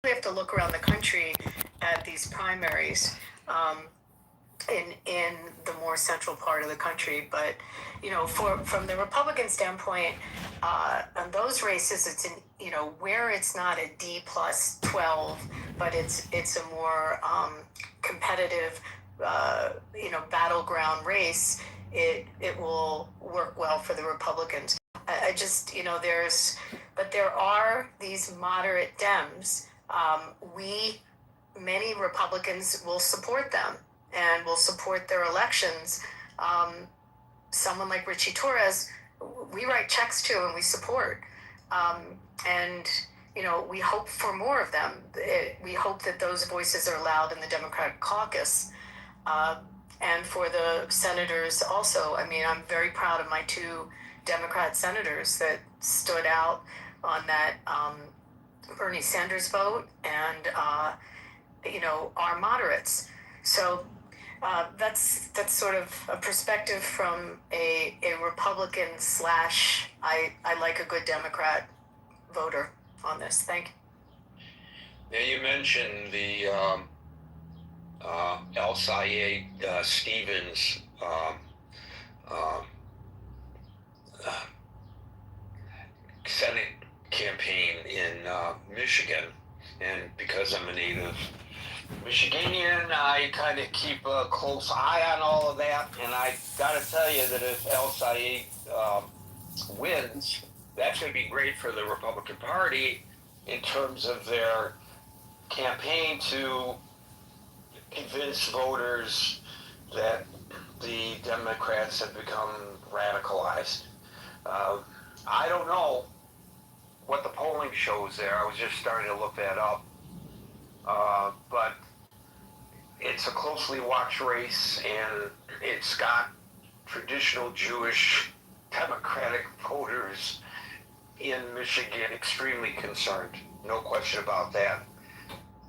We have to look around the country at these primaries in the more central part of the country. But from the Republican standpoint, on those races, it's where it's not a D+12, but it's a more competitive battleground race. It will work well for the Republicans. I just but there are these moderate Dems. Many Republicans will support them and will support their elections. Someone like Richie Torres, we write checks to and we support. And we hope for more of them. We hope that those voices are loud in the Democratic caucus. And for the senators also. I mean, I'm very proud of my two Democrat senators that stood out on that Bernie Sanders vote and, are moderates. So that's sort of a perspective from a Republican / I like a good Democrat voter on this. Thank you. Now, you mentioned the El Sayed Stevens Senate campaign in Michigan, and because I'm a native Michiganian, I kind of keep a close eye on all of that, and I got to tell you that if El Sayed wins, that's going to be great for the Republican Party in terms of their campaign to convince voters that the Democrats have become radicalized. I don't know what the polling shows there. I was just starting to look that up. But it's a closely watched race, and it's got traditional Jewish Democratic voters in Michigan extremely concerned. No question about that.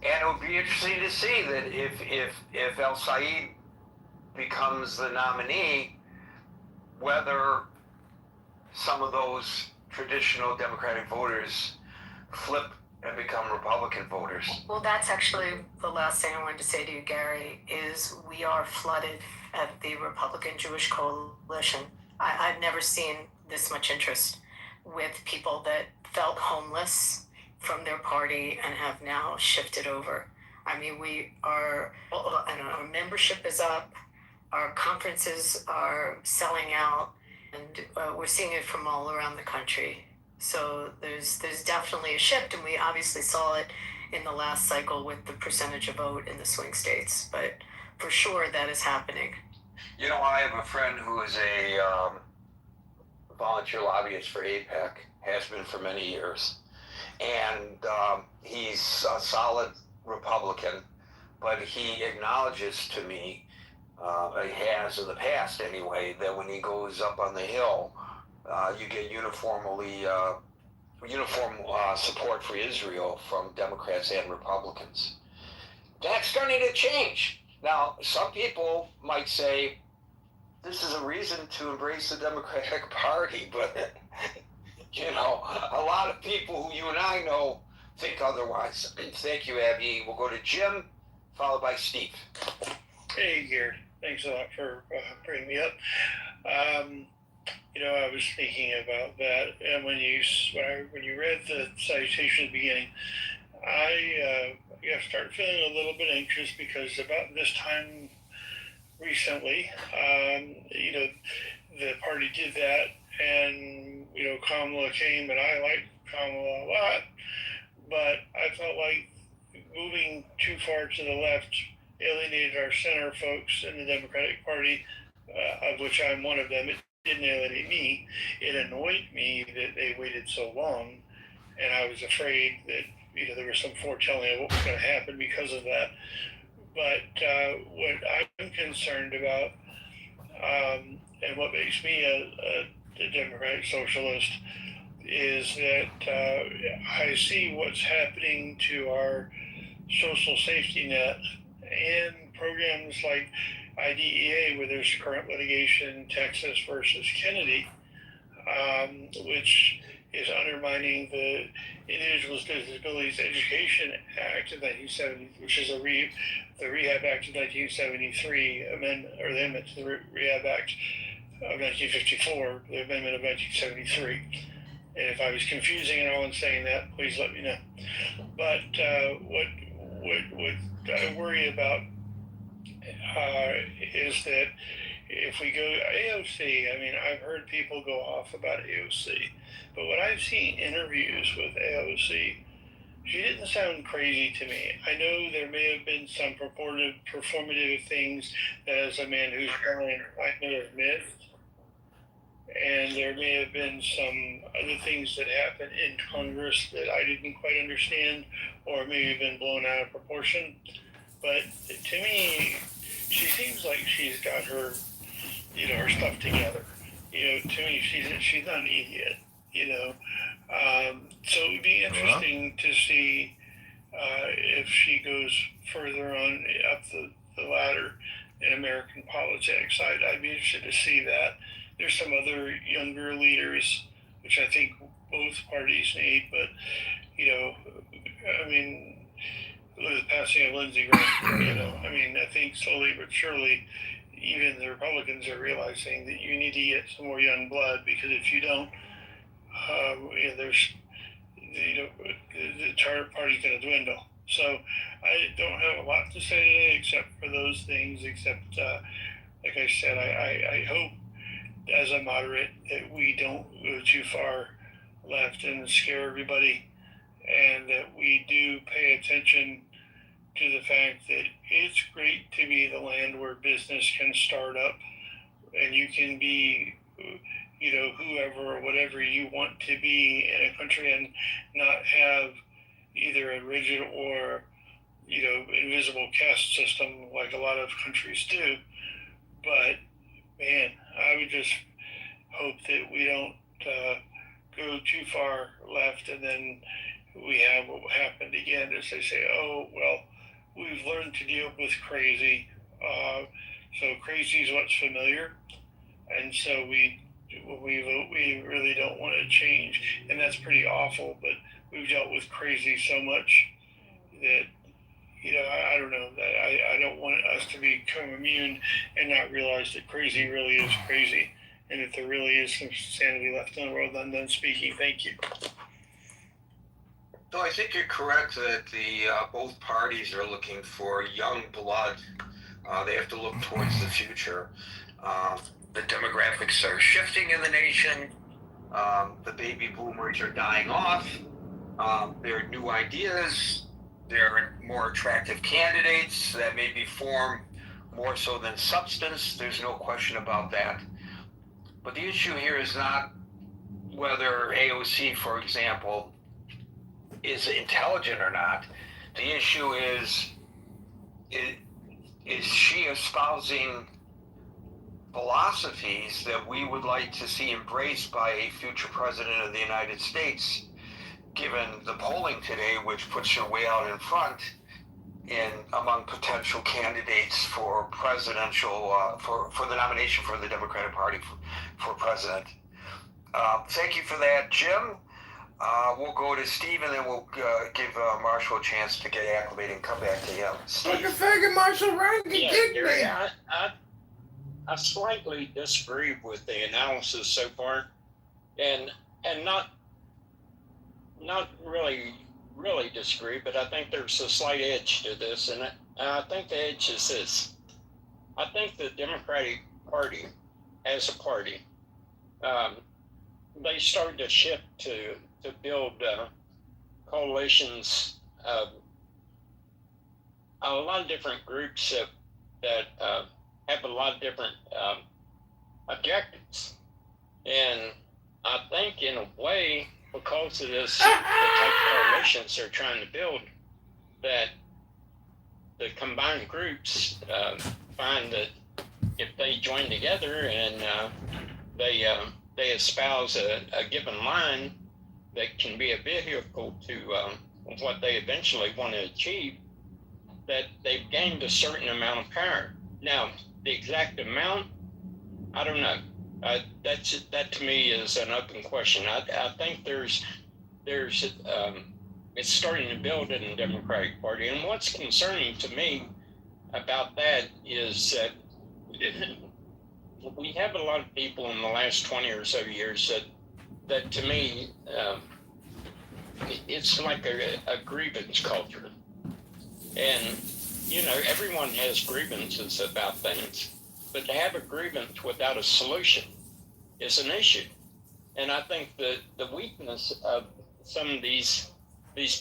And it would be interesting to see that if El Sayed becomes the nominee, whether some of those traditional Democratic voters flip and become Republican voters. Well, that's actually the last thing I wanted to say to you, Gary, is we are flooded at the Republican Jewish Coalition. I've never seen this much interest with people that felt homeless from their party and have now shifted over. I mean, our membership is up, our conferences are selling out, and we're seeing it from all around the country. So there's definitely a shift, and we obviously saw it in the last cycle with the percentage of vote in the swing states. But for sure, that is happening. I have a friend who is a volunteer lobbyist for AIPAC, has been for many years. And he's a solid Republican, but he acknowledges to me, he has in the past anyway, that when he goes up on the Hill, you get uniform support for Israel from Democrats and Republicans. That's starting to change. Now, some people might say this is a reason to embrace the Democratic Party, but a lot of people who you and I know think otherwise. Thank you, Abby. We'll go to Jim, followed by Steve. Hey, Gary. Thanks a lot for bringing me up. I was thinking about that, and when you read the citation at the beginning, I started feeling a little bit anxious because about this time recently, the party did that, and Kamala came, and I liked Kamala a lot, but I felt like moving too far to the left alienated our center folks in the Democratic Party, of which I'm one of them. It didn't alienate me. It annoyed me that they waited so long, and I was afraid that there was some foretelling of what was going to happen because of that. But what I'm concerned about, and what makes me a Democratic socialist, is that I see what's happening to our social safety net and programs like IDEA, where there's current litigation, Texas versus Kennedy, which is undermining the Individuals with Disabilities Education Act of 1970, which is the Rehab Act of 1973 amendment, or the amendment to the Rehab Act of 1954, the amendment of 1973. And if I was confusing at all in saying that, please let me know. But what I worry about is that if we go AOC, I mean, I've heard people go off about AOC, but when I've seen interviews with AOC, she didn't sound crazy to me. I know there may have been some performative things that, as a man who's blind, I may have missed. And there may have been some other things that happened in Congress that I didn't quite understand, or maybe been blown out of proportion. But to me, she seems like she's got her, her stuff together. To me, she's not an idiot. So it would be interesting to see if she goes further on up the ladder in American politics. I'd be interested to see that. There's some other younger leaders, which I think both parties need, but, I mean, with the passing of Lindsey Graham, I think slowly but surely, even the Republicans are realizing that you need to get some more young blood, because if you don't, there's, the Charter Party's going to dwindle. So I don't have a lot to say today except for those things, except, like I said, I hope, as a moderate, that we don't go too far left and scare everybody, and that we do pay attention to the fact that it's great to be the land where business can start up, and you can be, whoever or whatever you want to be in a country, and not have either a rigid or, invisible caste system like a lot of countries do. But man, I would just hope that we don't go too far left, and then we have what happened again, as they say, oh, well, we've learned to deal with crazy. So crazy is what's familiar. And so when we vote, we really don't want to change. And that's pretty awful, but we've dealt with crazy so much that, I don't know, that I don't want us to become immune and not realize that crazy really is crazy. And if there really is some sanity left in the world, I'm done speaking. Thank you. No, I think you're correct that both parties are looking for young blood. They have to look towards the future. The demographics are shifting in the nation. The baby boomers are dying off. There are new ideas. There are more attractive candidates that maybe form more so than substance. There's no question about that. But the issue here is not whether AOC, for example, is intelligent or not. The issue is she espousing philosophies that we would like to see embraced by a future president of the United States, given the polling today, which puts her way out in front among potential candidates for presidential, for the nomination for the Democratic Party for president. Thank you for that, Jim. We'll go to Steve, and then we'll give Marshall a chance to get acclimated and come back to him. Steve. Figure Marshall Rankin kicked Gary, me. I slightly disagree with the analysis so far, and not really disagree, but I think there's a slight edge to this, and I think the edge is this. I think the Democratic Party, as a party, they started to shift to build coalitions of a lot of different groups that have a lot of different objectives. And I think in a way, because of this, the type of coalitions they're trying to build, that the combined groups find that if they join together and they espouse a given line that can be a vehicle to what they eventually want to achieve, that they've gained a certain amount of power. Now, the exact amount, I don't know. That to me is an open question. I think there's it's starting to build in the Democratic Party, and what's concerning to me about that is that we have a lot of people in the last 20 or so years that to me it's like a grievance culture, and everyone has grievances about things, but to have a grievance without a solution is an issue. And I think the weakness of some of these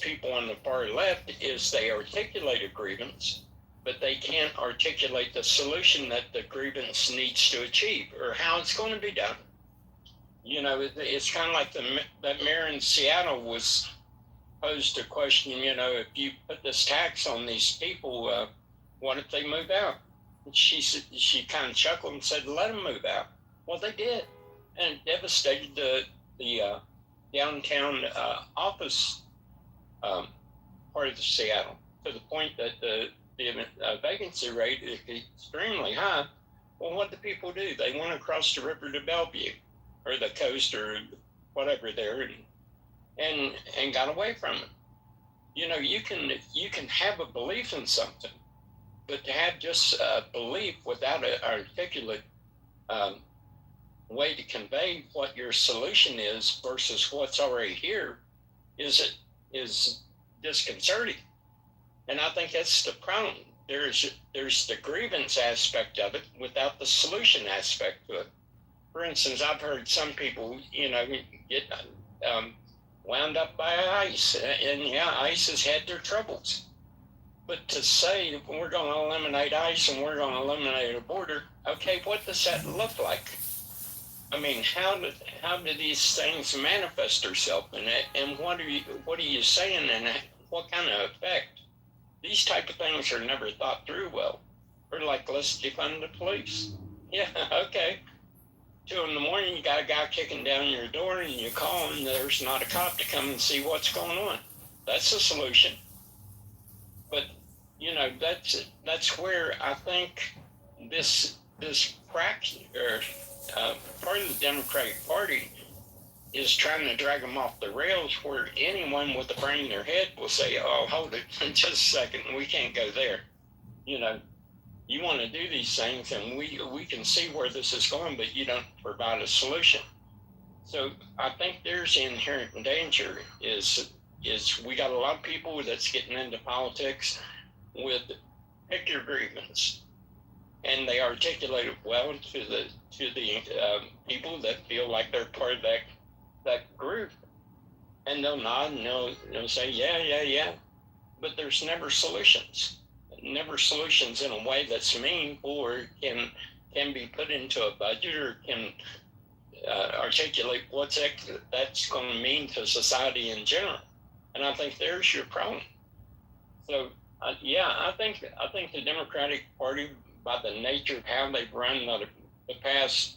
people on the far left is they articulate a grievance, but they can't articulate the solution that the grievance needs to achieve or how it's going to be done. It's kind of like that mayor in Seattle was posed a question, if you put this tax on these people, what if they move out? And she kind of chuckled and said, let them move out. Well, they did. And it devastated the downtown office part of Seattle to the point that the vacancy rate is extremely high. Well, what do people do? They went across the river to Bellevue or the coast or whatever there and got away from it. You can have a belief in something, but to have just a belief without an articulate way to convey what your solution is versus what's already here is disconcerting. And I think that's the problem. There's the grievance aspect of it without the solution aspect to it. For instance, I've heard some people, get wound up by ICE, and ICE has had their troubles. But to say we're going to eliminate ICE and we're going to eliminate a border, okay, what does that look like? I mean, how do these things manifest themselves in it, and what are you saying, and what kind of effect? These type of things are never thought through well. Or like, let's defund the police. Yeah, okay. 2 a.m, you got a guy kicking down your door, and you call, and there's not a cop to come and see what's going on. That's a solution. But that's where I think this crack or part of the Democratic Party is trying to drag them off the rails, where anyone with a brain in their head will say, oh, hold it, just a second, we can't go there. You want to do these things, and we can see where this is going, but you don't provide a solution. So I think there's the inherent danger is we got a lot of people that's getting into politics with pick your grievance, and they articulate it well to the people that feel like they're part of that group, and they'll nod and they'll say yeah, but there's never solutions in a way that's meaningful or can be put into a budget or can articulate what's that's going to mean to society in general. And I think there's your problem. So I think the Democratic Party, by the nature of how they've run the past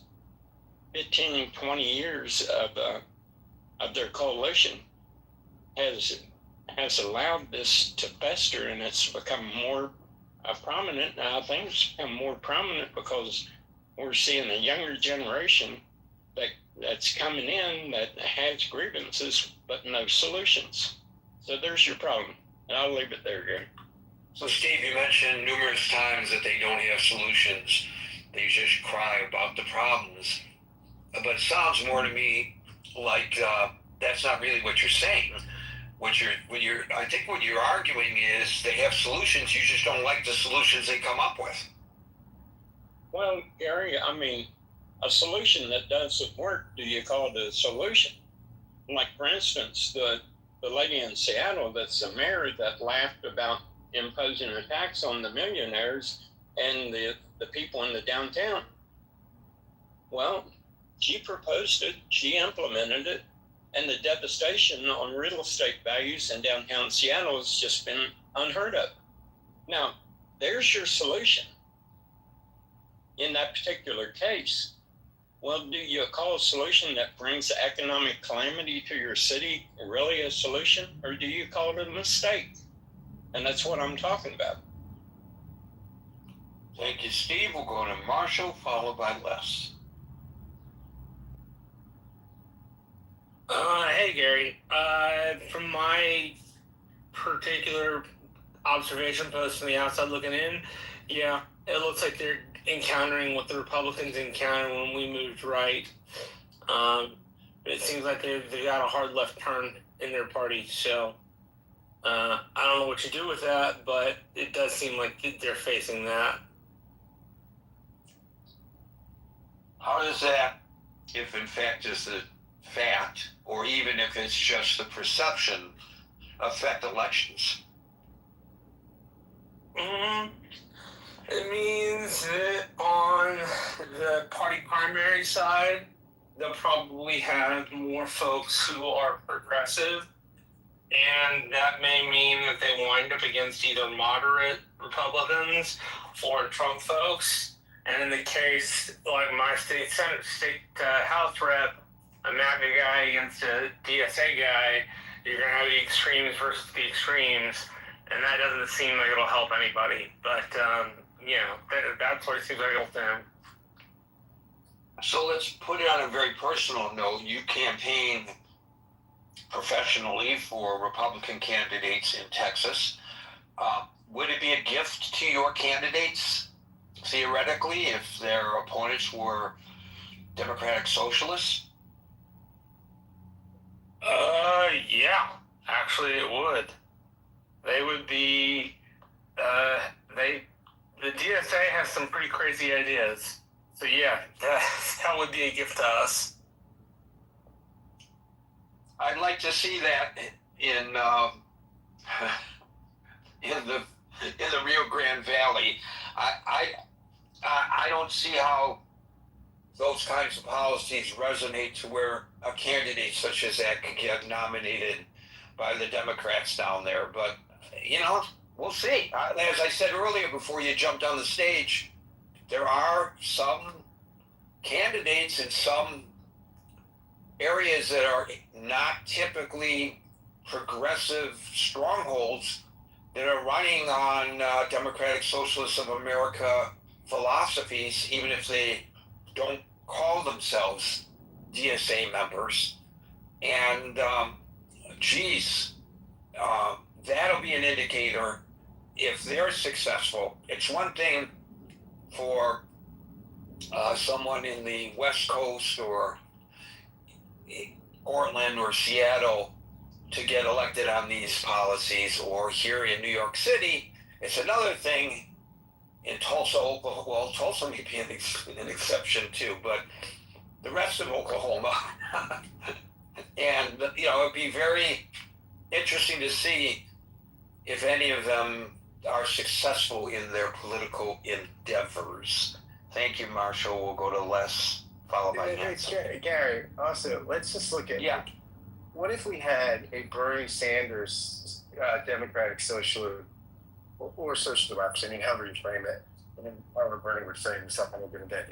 15, 20 years of their coalition, has allowed this to fester, and it's become more prominent. And I think it's become more prominent because we're seeing a younger generation that's coming in that has grievances but no solutions. So there's your problem, and I'll leave it there, Gary. So, Steve, you mentioned numerous times that they don't have solutions. They just cry about the problems. But it sounds more to me like that's not really what you're saying. I think what you're arguing is they have solutions, you just don't like the solutions they come up with. Well, Gary, I mean, a solution that doesn't work, do you call it a solution? Like, for instance, the lady in Seattle that's the mayor that laughed about imposing a tax on the millionaires and the people in the downtown. Well, she proposed it, she implemented it, and the devastation on real estate values in downtown Seattle has just been unheard of. Now, there's your solution in that particular case. Well, do you call a solution that brings economic calamity to your city really a solution, or do you call it a mistake? And that's what I'm talking about. Thank you, Steve. We'll go to Marshall, followed by Les. Hey Gary. From my particular observation post from the outside looking in, yeah, it looks like they're encountering what the Republicans encountered when we moved right. It seems like they got a hard left turn in their party. So I don't know what you do with that, but it does seem like they're facing that. How does that, if in fact is the fact, or even if it's just the perception, affect elections? It means that on the party primary side, they'll probably have more folks who are progressive, and that may mean that they wind up against either moderate Republicans or Trump folks. And in the case, like my state House rep, a MAGA guy against a DSA guy, you're going to have the extremes versus the extremes, and that doesn't seem like it'll help anybody. But, that's what it seems like it'll do. So let's put it on a very personal note. You campaign professionally for Republican candidates in Texas. Would it be a gift to your candidates, theoretically, if their opponents were Democratic socialists? Yeah, actually it would. They would be, the DSA has some pretty crazy ideas. So yeah, that would be a gift to us. I'd like to see that in the Rio Grande Valley. I don't see how those kinds of policies resonate to where a candidate such as that could get nominated by the Democrats down there. But, we'll see. As I said earlier before you jumped on the stage, there are some candidates in some areas that are not typically progressive strongholds that are running on Democratic Socialists of America philosophies, even if they don't call themselves DSA members. And that'll be an indicator if they're successful. It's one thing for someone in the West Coast or Portland or Seattle to get elected on these policies, or here in New York City. It's another thing in Tulsa, Oklahoma. Well, Tulsa may be an exception too, but the rest of Oklahoma. And, it'd be very interesting to see if any of them are successful in their political endeavors. Thank you, Marshall. We'll go to Les, followed by Hanson. Gary, also, let's just look at what if we had a Bernie Sanders Democratic Socialist or social democracy, however you frame it, however Bernie would frame himself on a given day,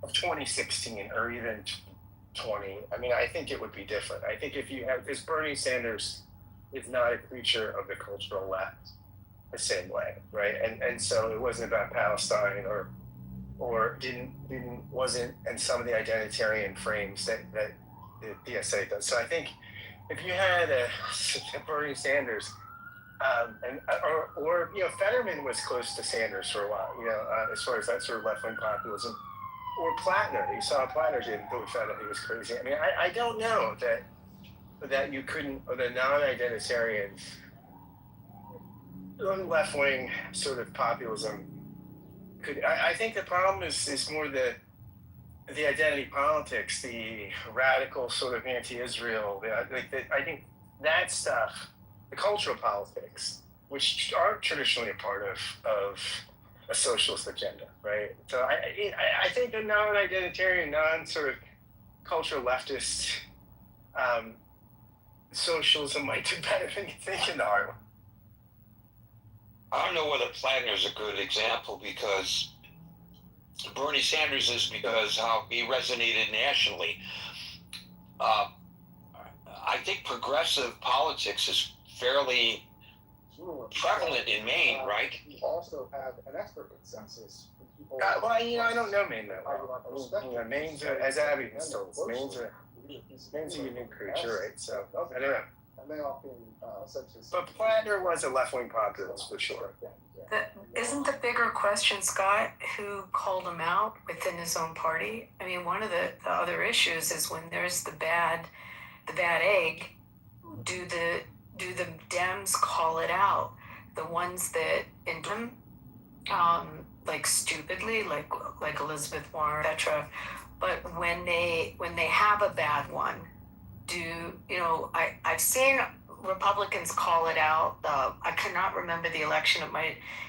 of 2016 or even 20, I think it would be different. I think if you have, because Bernie Sanders is not a creature of the cultural left the same way, right? And so it wasn't about Palestine or wasn't in some of the identitarian frames that the DSA does. So I think if you had a Bernie Sanders, or Fetterman was close to Sanders for a while, as far as that sort of left-wing populism, or Plattner. You saw Plattner didn't vote Fetterman; he was crazy. I don't know that you couldn't, or the non-identitarian, left-wing sort of populism could. I think the problem is more the identity politics, the radical sort of anti-Israel. I think that stuff, the cultural politics, which aren't traditionally a part of a socialist agenda, right? So I think the non-identitarian, non-sort of cultural leftist socialism might do better than you think in the hard one. I don't know whether Plattner is a good example, because Bernie Sanders is, because how he resonated nationally. I think progressive politics is fairly prevalent in Maine, right? You also have an expert consensus. I don't know Maine that well. Maine's, as Abby told us, Maine's Man's a unique creature, right? So I don't know. And they often essentially. But Plattner was a left-wing populist for sure. Isn't the bigger question, Scott, who called him out within his own party? I mean, one of the other issues is when there's the bad egg, do the Dems call it out? The ones that in them, like stupidly, like Elizabeth Warren, etc. But when they have a bad one, I've seen Republicans call it out. I cannot remember the election.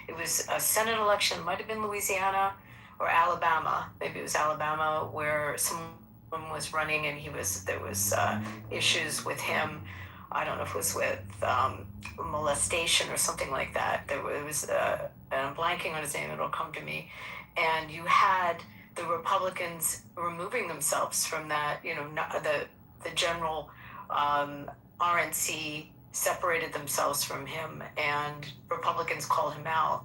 It was a Senate election. It might have been Louisiana or Alabama. Maybe it was Alabama, where someone was running and there was issues with him. I don't know if it was with molestation or something like that. And I'm blanking on his name. It'll come to me. And you had the Republicans removing themselves from that. The general RNC separated themselves from him, and Republicans called him out.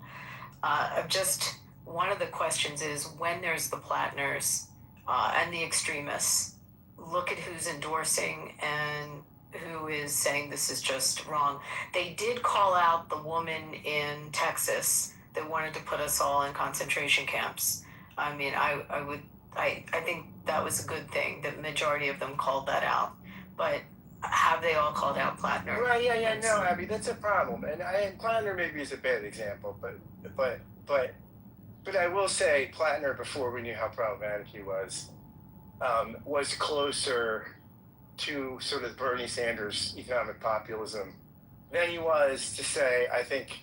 One of the questions is, when there's the Plattners and the extremists, look at who's endorsing and who is saying this is just wrong. They did call out the woman in Texas that wanted to put us all in concentration camps. I mean, I think that was a good thing. The majority of them called that out. But have they all called out Plattner? Right, yeah, no, Abby, that's a problem. And Plattner maybe is a bad example, but I will say Plattner, before we knew how problematic he was closer to sort of Bernie Sanders economic populism than he was to say, I think,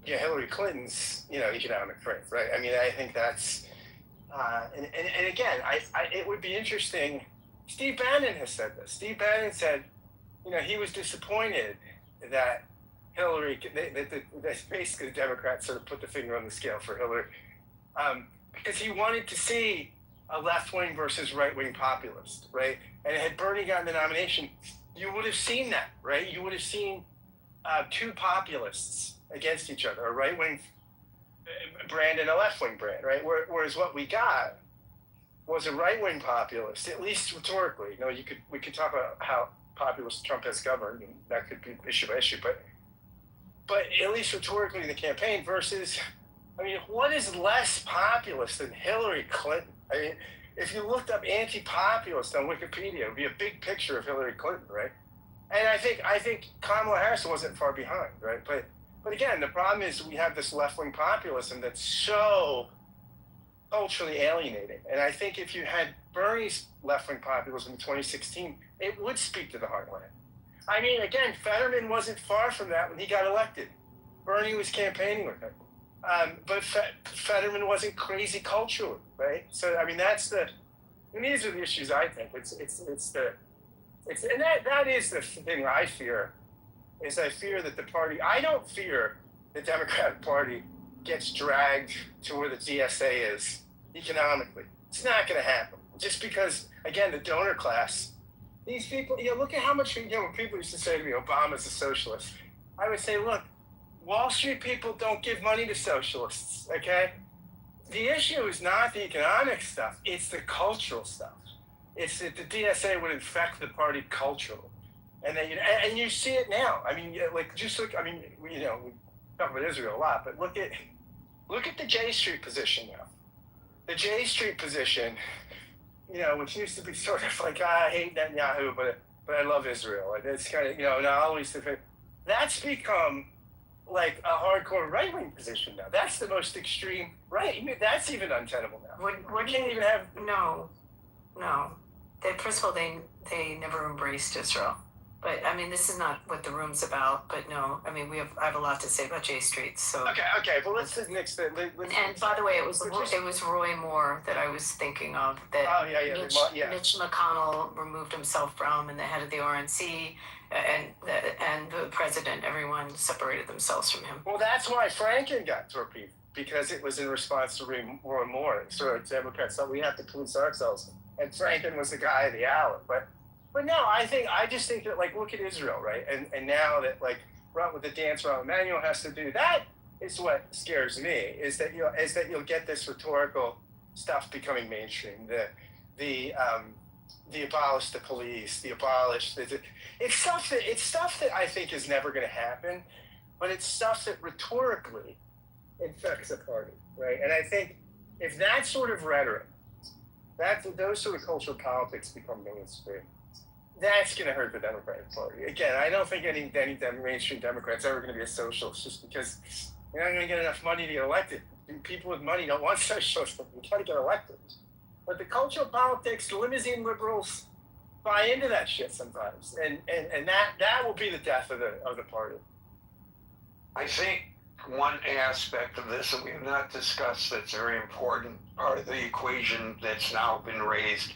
Hillary Clinton's, economic strength, right? I mean, I think that's, and again, it would be interesting. Steve Bannon has said this. Steve Bannon said, he was disappointed that Hillary, that basically the Democrats sort of put the finger on the scale for Hillary, because he wanted to see a left-wing versus right-wing populist, right? And had Bernie gotten the nomination, you would have seen that, right? You would have seen two populists against each other, a right-wing brand and a left-wing brand, right? Whereas what we got was a right-wing populist, at least rhetorically. We could talk about how populist Trump has governed, and that could be issue by issue, but at least rhetorically in the campaign versus, what is less populist than Hillary Clinton? If you looked up anti-populist on Wikipedia, it would be a big picture of Hillary Clinton, right? And I think Kamala Harris wasn't far behind, right? But again, the problem is we have this left-wing populism that's so culturally alienating. And I think if you had Bernie's left-wing populism in 2016, it would speak to the heartland. Again, Fetterman wasn't far from that when he got elected. Bernie was campaigning with him. But Fetterman wasn't crazy culturally, right? So, these are the issues I think. That is the thing I fear, is I fear that the party, I don't fear the Democratic Party gets dragged to where the DSA is economically. It's not going to happen. Just because, again, the donor class, these people, look at how much, when people used to say to me, Obama's a socialist, I would say, look, Wall Street people don't give money to socialists, okay? The issue is not the economic stuff, it's the cultural stuff. It's that the DSA would infect the party culturally. And you see it now. We talk about Israel a lot, but look at the J Street position now. The J Street position, which used to be sort of like, I hate Netanyahu, but I love Israel. And it's kind of, and I always defend. That's become like a hardcore right-wing position now. That's the most extreme right. That's even untenable now. What can't even have? No. First of all, they never embraced Israel. But this is not what the room's about. But no, I have a lot to say about J Street. So okay. Well, let's next. And by the way, it was Roy Moore that I was thinking of. That Mitch McConnell removed himself from, and the head of the RNC, and the president. Everyone separated themselves from him. Well, that's why Franken got torpedoed, because it was in response to Roy Moore. So Democrats thought we have to police ourselves, and Franken was the guy of the hour. But no, I just think that, look at Israel, right? And now that, with the dance Rahm Emanuel has to do, that is what scares me, is that you'll get this rhetorical stuff becoming mainstream. The the abolish the police, the abolish it's stuff that I think is never going to happen, but it's stuff that rhetorically infects a party, right? And I think if that sort of rhetoric, those sort of cultural politics become mainstream, that's going to hurt the Democratic Party. Again, I don't think any mainstream Democrat's ever going to be a socialist, just because you're not going to get enough money to get elected. People with money don't want socialism. You got to get elected. But the cultural politics, the limousine liberals buy into that shit sometimes, and that will be the death of the party. I think one aspect of this that we have not discussed that's very important, part of the equation that's now been raised,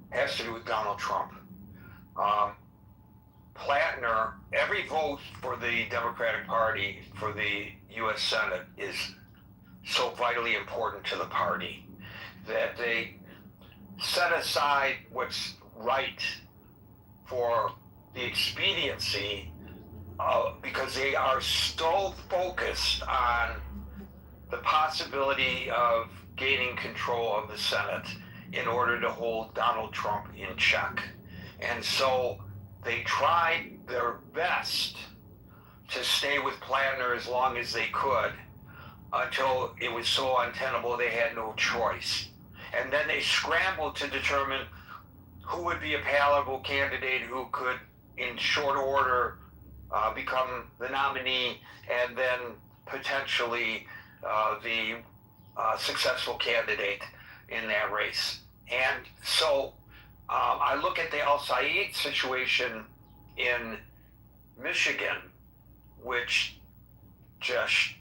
has to do with Donald Trump. Plattner, every vote for the Democratic Party for the U.S. Senate is so vitally important to the party that they set aside what's right for the expediency because they are so focused on the possibility of gaining control of the Senate in order to hold Donald Trump in check. And so they tried their best to stay with Plattner as long as they could until it was so untenable they had no choice. And then they scrambled to determine who would be a palatable candidate who could, in short order, become the nominee and then potentially the successful candidate in that race. And so I look at the Al-Said situation in Michigan, which just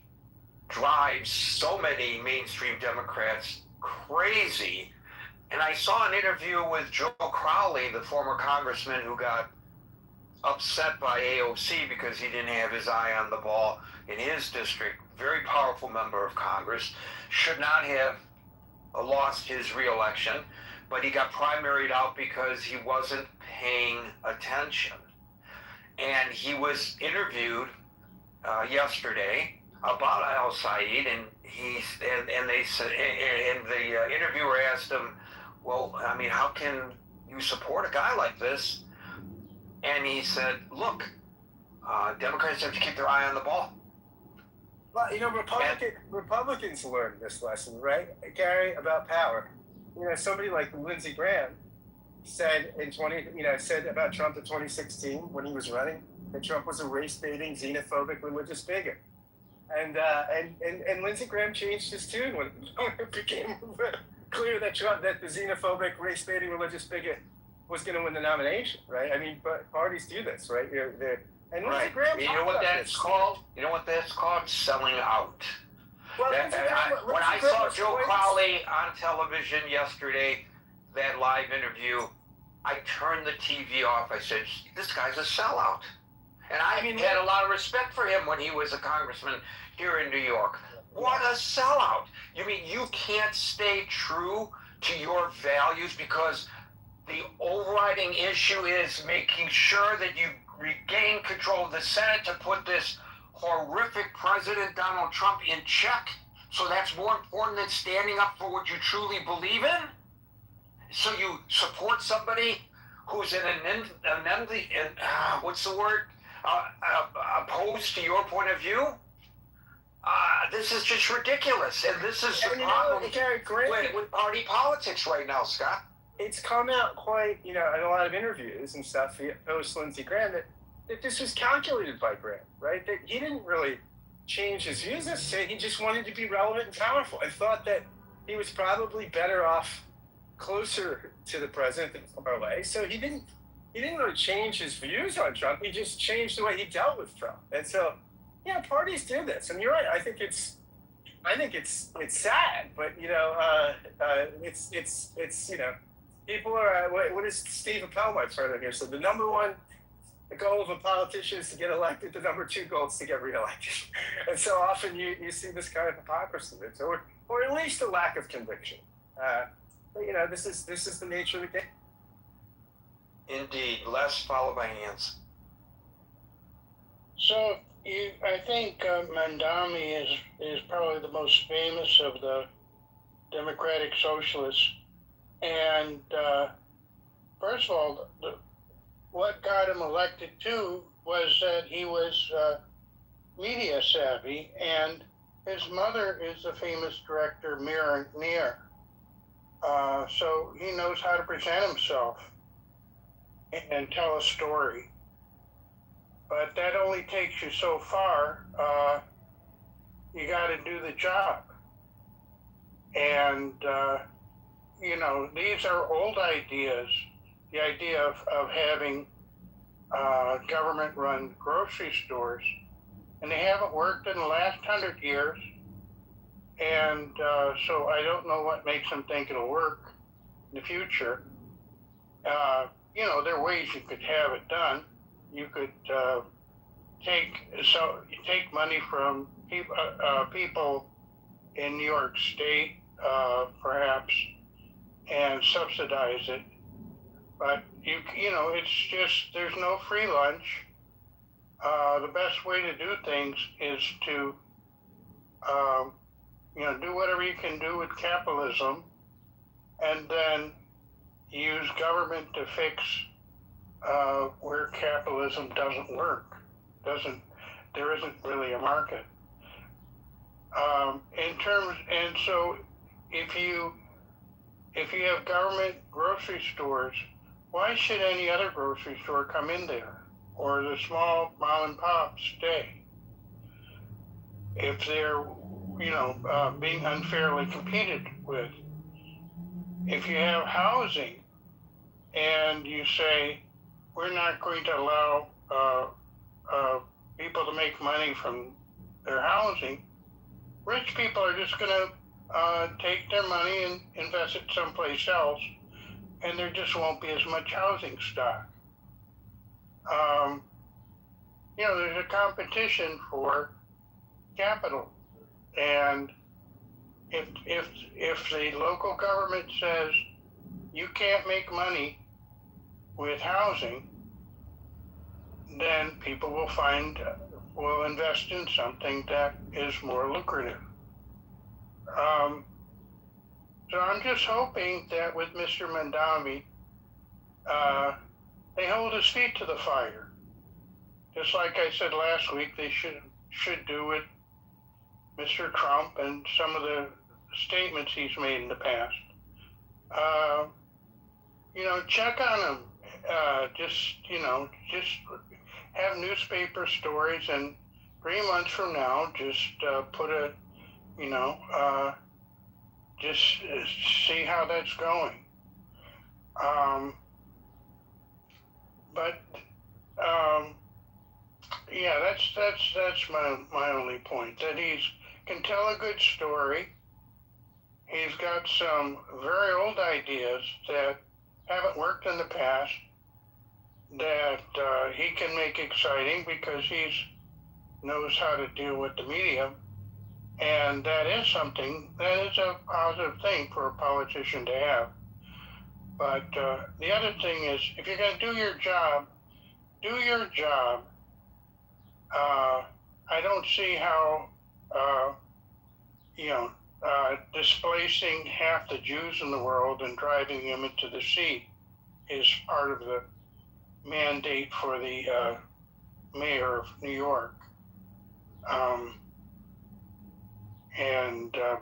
drives so many mainstream Democrats crazy. And I saw an interview with Joe Crowley, the former congressman who got upset by AOC because he didn't have his eye on the ball in his district. Very powerful member of Congress. Should not have lost his reelection, but he got primaried out because he wasn't paying attention. And he was interviewed yesterday about Al-Said, and they said, and the interviewer asked him, well, I mean, how can you support a guy like this? And he said, look, Democrats have to keep their eye on the ball. Well, you know, Republicans learned this lesson, right, Gary, about power. You know, somebody like Lindsey Graham said said about Trump in 2016 when he was running that Trump was a race-baiting, xenophobic, religious bigot. And Lindsey Graham changed his tune when it became clear that the xenophobic, race-baiting, religious bigot was going to win the nomination, right? I mean, but parties do this, right? And Lindsey Graham. You know what that's called? You know what that's called? Selling out. Well, when I saw Joe Crowley on television yesterday, that live interview, I turned the TV off. I said, this guy's a sellout. And I had a lot of respect for him when he was a congressman here in New York. What a sellout. You mean you can't stay true to your values because the overriding issue is making sure that you regain control of the Senate to put this horrific President Donald Trump in check? So that's more important than standing up for what you truly believe in? So you support somebody who's opposed to your point of view? This is just ridiculous. And this is the problem with party politics right now, Scott. It's come out quite, in a lot of interviews and stuff, post Lindsey Graham, that this was calculated by Graham, right? That he didn't really change his views necessarily. He just wanted to be relevant and powerful. I thought that he was probably better off closer to the president than far away. So he didn't really change his views on Trump. He just changed the way he dealt with Trump. And so, parties do this. And you're right. I think it's sad, but it's people are. What is Steve Appel, my friend here? So the number one goal of a politician is to get elected. The number two goal is to get reelected. And so often you see this kind of hypocrisy, or at least a lack of conviction. But this is the nature of the game. Indeed, less followed by hands. So I think Mandami is probably the most famous of the Democratic Socialists, and first of all, what got him elected too was that he was media savvy, and his mother is the famous director Mira Neer. So he knows how to present himself and tell a story. But that only takes you so far. You got to do the job. And, these are old ideas. The idea of having government-run grocery stores, and they haven't worked in the last 100 years. And so I don't know what makes them think it'll work in the future. There are ways you could have it done. You could take money from people in New York State, perhaps, and subsidize it. But it's just there's no free lunch. The best way to do things is to do whatever you can do with capitalism, and then use government to fix where capitalism doesn't work. There isn't really a market. And so if you have government grocery stores, why should any other grocery store come in there, or the small mom and pop stay, if they're being unfairly competed with? If you have housing and you say we're not going to allow people to make money from their housing, rich people are just going to take their money and invest it someplace else, and there just won't be as much housing stock. There's a competition for capital, and if the local government says you can't make money with housing, then people will invest in something that is more lucrative. So I'm just hoping that with Mr. Mandami, they hold his feet to the fire. Just like I said last week, they should do with Mr. Trump and some of the statements he's made in the past. Check on him. Just have newspaper stories, and 3 months from now, just put a, just see how that's going. That's my only point, that can tell a good story. He's got some very old ideas that haven't worked in the past that he can make exciting because he knows how to deal with the media. And that is a positive thing for a politician to have. But the other thing is, if you're going to do your job, do your job. I don't see how, displacing half the Jews in the world and driving them into the sea is part of the mandate for the mayor of New York.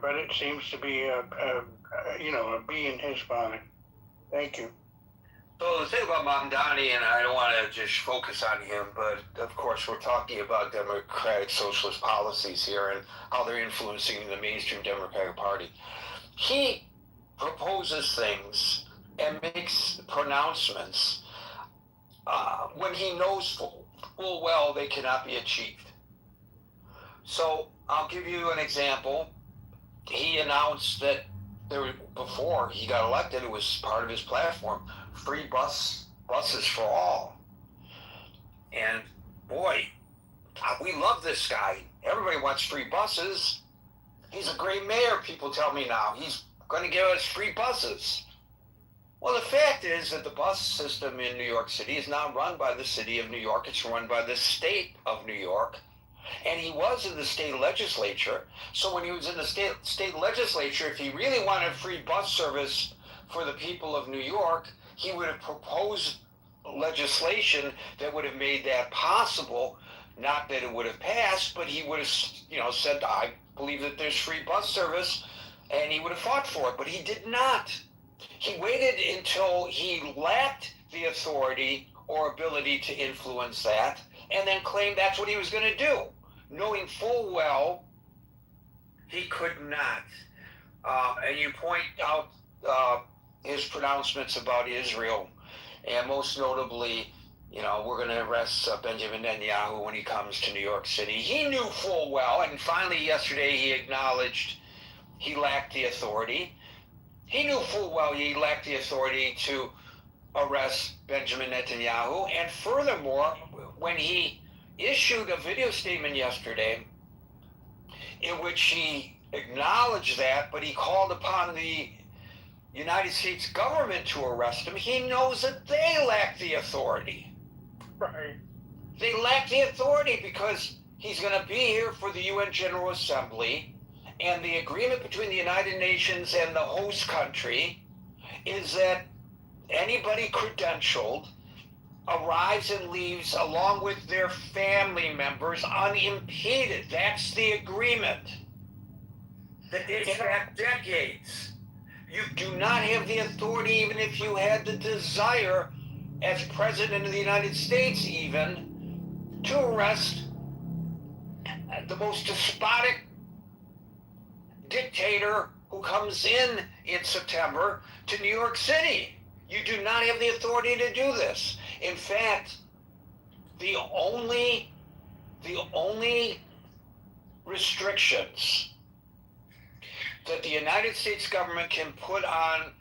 But it seems to be a bee in his bonnet. Thank you. So the thing about Mamdani, and I don't want to just focus on him, but of course we're talking about democratic socialist policies here and how they're influencing the mainstream Democratic Party. He proposes things and makes pronouncements when he knows full well they cannot be achieved. So I'll give you an example. He announced that before he got elected, it was part of his platform, free buses for all. And boy, we love this guy. Everybody wants free buses. He's a great mayor, people tell me now. He's going to give us free buses. Well, the fact is that the bus system in New York City is not run by the city of New York. It's run by the state of New York. And he was in the state legislature. So when he was in the state legislature, if he really wanted free bus service for the people of New York, he would have proposed legislation that would have made that possible. Not that it would have passed, but he would have, said, I believe that there's free bus service, and he would have fought for it, but he did not. He waited until he lacked the authority or ability to influence that, and then claimed that's what he was going to do, knowing full well he could not. And you point out his pronouncements about Israel, and most notably, we're going to arrest Benjamin Netanyahu when he comes to New York City. He knew full well, and finally yesterday he acknowledged he lacked the authority. He knew full well he lacked the authority to arrest Benjamin Netanyahu. And furthermore, when he issued a video statement yesterday in which he acknowledged that, but he called upon the United States government to arrest him, he knows that they lack the authority. Right. They lack the authority because he's going to be here for the UN General Assembly, and the agreement between the United Nations and the host country is that anybody credentialed arrives and leaves along with their family members unimpeded. That's the agreement. That dates back decades. You do not have the authority, even if you had the desire, as President of the United States even, to arrest the most despotic dictator who comes in September to New York City. You do not have the authority to do this. In fact, the only restrictions that the United States government can put on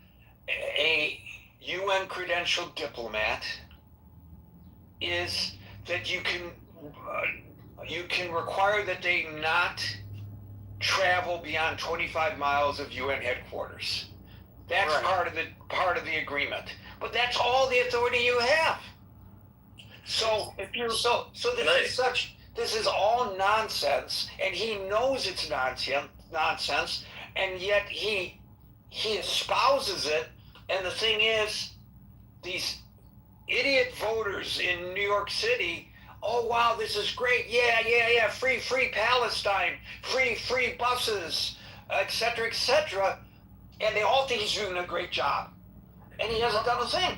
a UN credentialed diplomat is that you can require that they not travel beyond 25 miles of UN headquarters. That's right. part of the agreement. But that's all the authority you have. So this is all nonsense, and he knows it's nonsense, and yet he espouses it. And the thing is, these idiot voters in New York City, oh wow, this is great, yeah, free Palestine, free buses, etc., and they all think he's doing a great job, and he hasn't done a thing.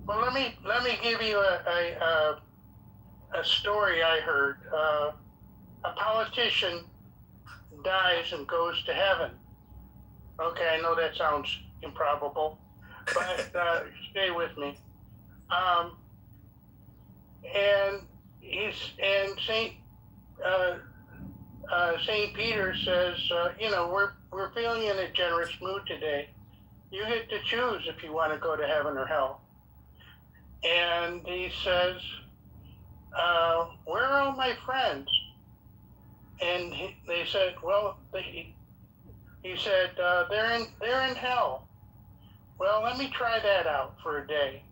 Well, let me give you a story I heard. A politician dies and goes to heaven. Okay, I know that sounds improbable, but stay with me. And Saint Peter says, we're feeling in a generous mood today. You get to choose if you want to go to heaven or hell. And he says, where are all my friends? And they said, well, he said, they're in hell. Well, let me try that out for a day.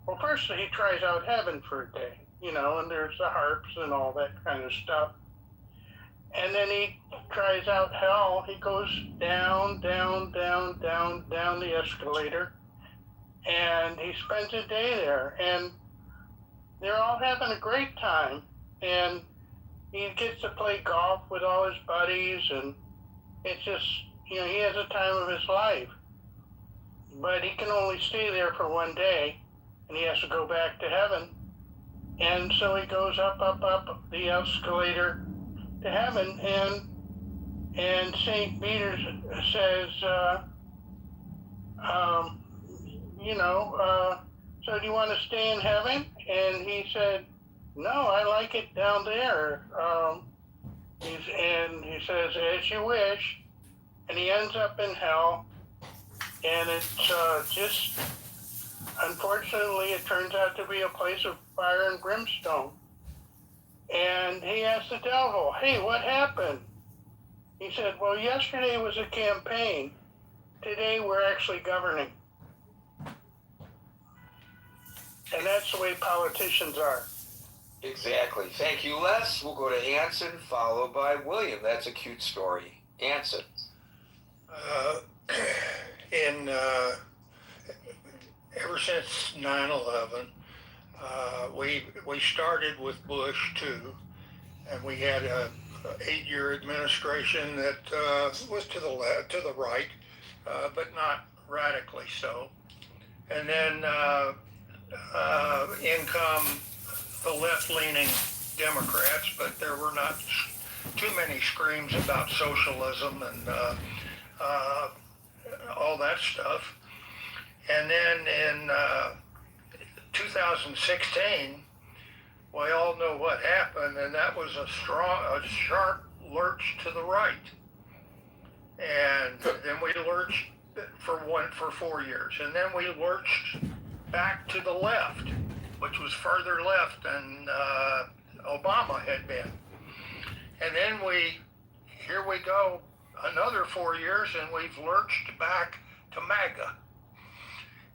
Well, first he tries out heaven for a day, and there's the harps and all that kind of stuff. And then he tries out hell. He goes down the escalator, and he spends a day there, and they're all having a great time, and he gets to play golf with all his buddies, and it's just, he has a time of his life. But he can only stay there for one day, and he has to go back to heaven. And so he goes up the escalator to heaven, and St. Peter says, so do you want to stay in heaven? And he said, no, I like it down there. And he says, as you wish. And he ends up in hell. And it's just, unfortunately, it turns out to be a place of fire and brimstone. And he asked the devil, hey, what happened? He said, well, yesterday was a campaign. Today we're actually governing. And that's the way politicians are. Exactly. Thank you, Les. We'll go to Anson, followed by William. That's a cute story. Anson. In ever since 9/11, we started with Bush too, and we had a 8-year administration that was to the left, to the right, but not radically so. And then in come the left-leaning Democrats, but there were not too many screams about socialism and all that stuff. And then in 2016, we all know what happened, and that was a sharp lurch to the right. And then we lurched for 4 years, and then we lurched back to the left, which was further left than Obama had been. And then here we go, another 4 years, and we've lurched back to MAGA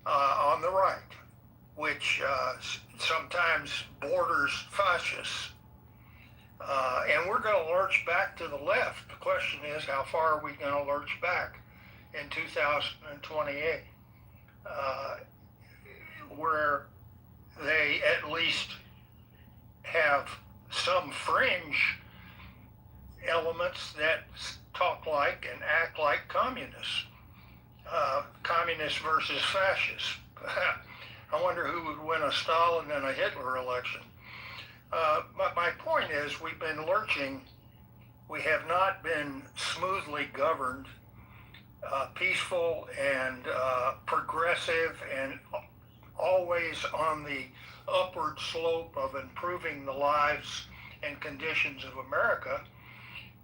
on the right, which sometimes borders fascist. And we're going to lurch back to the left. The question is, how far are we going to lurch back in 2028? Where they at least have some fringe elements that talk like and act like communists. Communists versus fascists. I wonder who would win a Stalin and a Hitler election. But my point is, we've been lurching. We have not been smoothly governed, peaceful and progressive, and always on the upward slope of improving the lives and conditions of America.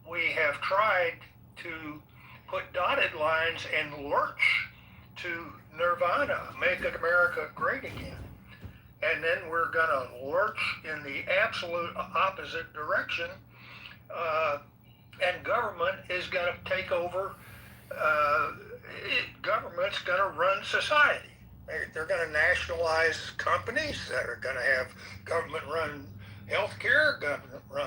We have tried to put dotted lines and lurch to nirvana, make America great again. And then we're going to lurch in the absolute opposite direction, and government is going to take over. Government's going to run society. They're going to nationalize companies that are going to have government-run healthcare, government-run